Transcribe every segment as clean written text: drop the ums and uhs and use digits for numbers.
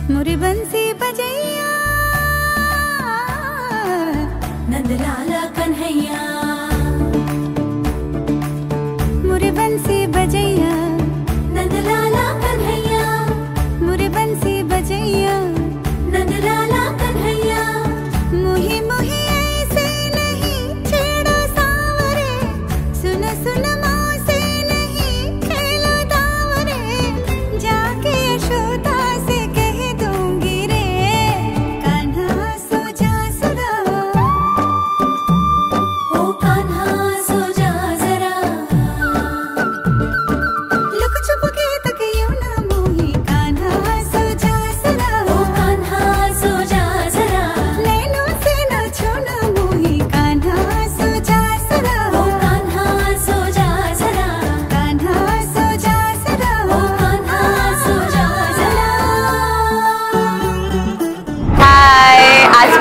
मुरी बंसी बजैया नंदलाला कन्हैया, मुरी बंसी बजैया नंदलाला कन्हैया, मुरी बंसी बजैया नंदलाला कन्हैया। मुही मुही ऐसे नहीं छेड़ो सावरे, सुन सुन मौसे नहीं खेलो दावरे, जाके यशोदा से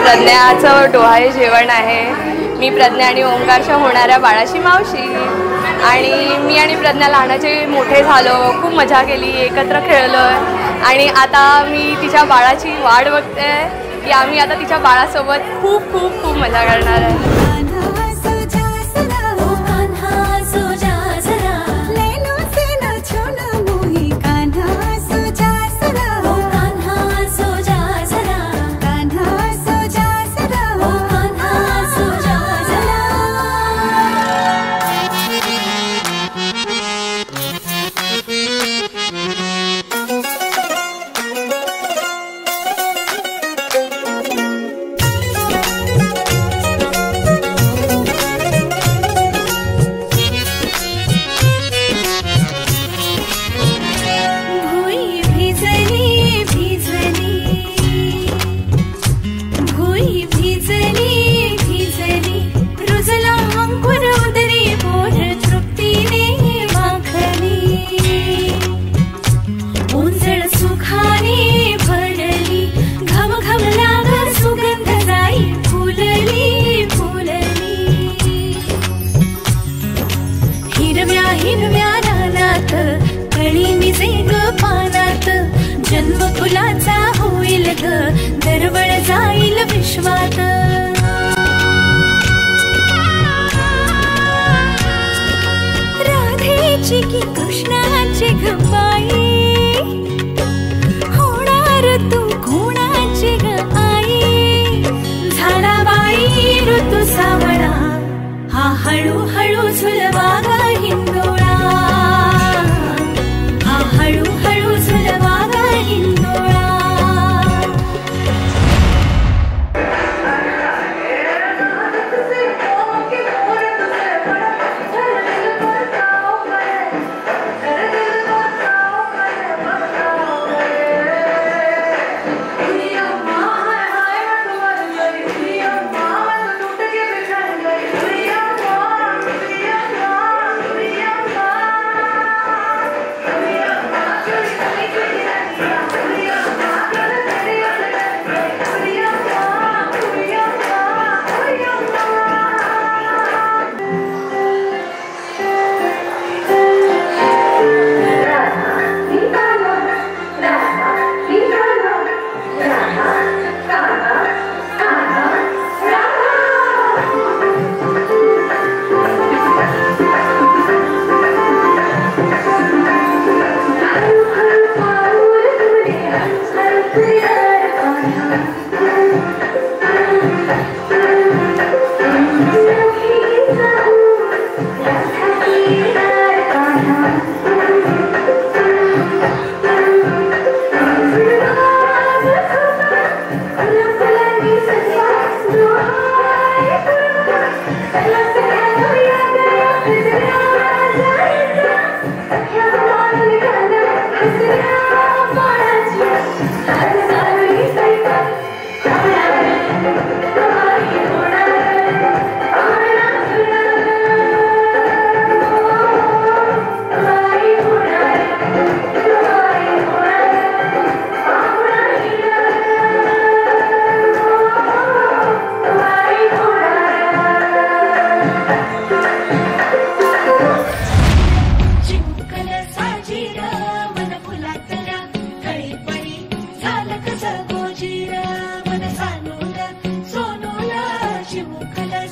प्रज्ञाचं डोहाळे जेवण आहे। मी प्रज्ञा आणि ओंकारच्या होणाऱ्या बाळाची मावशी, आणि मी आणि प्रज्ञा लहानाचे मोठे झालो, खूप मजा केली, एकत्र खेळलो आणि आता मी तिच्या बाळाची वाट बघते की आम्ही आता तिच्या बाळासोबत खूप खूप खूप मजा करणार आहे। जन्म फुलाचा होईल ग, दरवळ जाईल विश्वात। राधेची की कृष्णाची ग बाई, होणार तू कोणाची ग आई। झाला बाई ऋतू सावळा, हा हळू हळू झुलवा ग हिंदोळा, हा हळू हळू झुलवा ग हिंदोळा।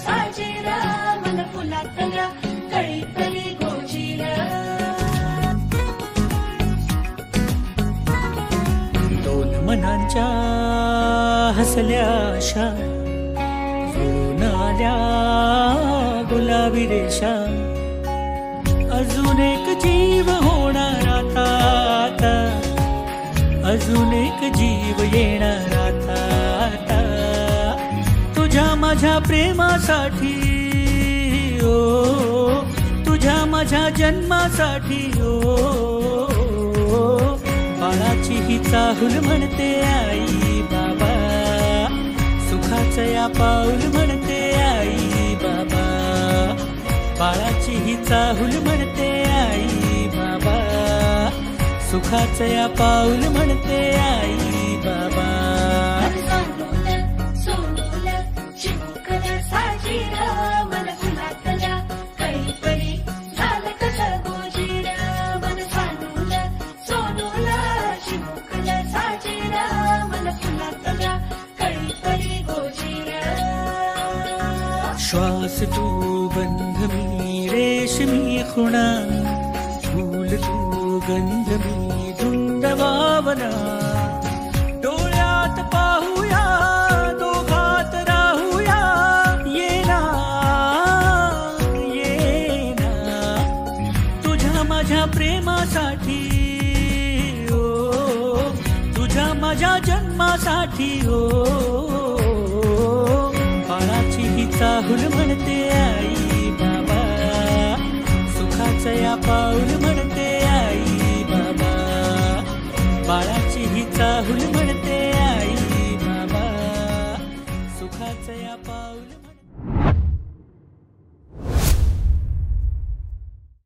साजेरा मन फुलातल्या कळी तरी गोजीरा दोन मनांच्या हसल्या आशा जुळून आल्या गुलाबी रेषा अजून एक जीव होणार आता अजून एक जीव येणार आता तुझ्या माझ्या प्रेमासाठी ओ तुझ्या माझ्या जन्मासाठी ओ बाळाची ही चाहूल म्हणते आई बाबा सुखाचं या पाऊल म्हणते आई बाबा बाळाची ही चाहूल म्हणते आई बाबा सुखाचं या पाऊल म्हणते आई बाबा श्वास तू गंध मी रेशमी खुणा फूल तू गंध मी धुंद भावना डोळ्यात पाहूया दोघात राहूया येना येना तुझ्या माझ्या प्रेमासाठी ओ तुझ्या माझ्या जन्मासाठी ओ बाळाची ही चाहूल म्हणते आई बाबा सुखाचं या पाऊल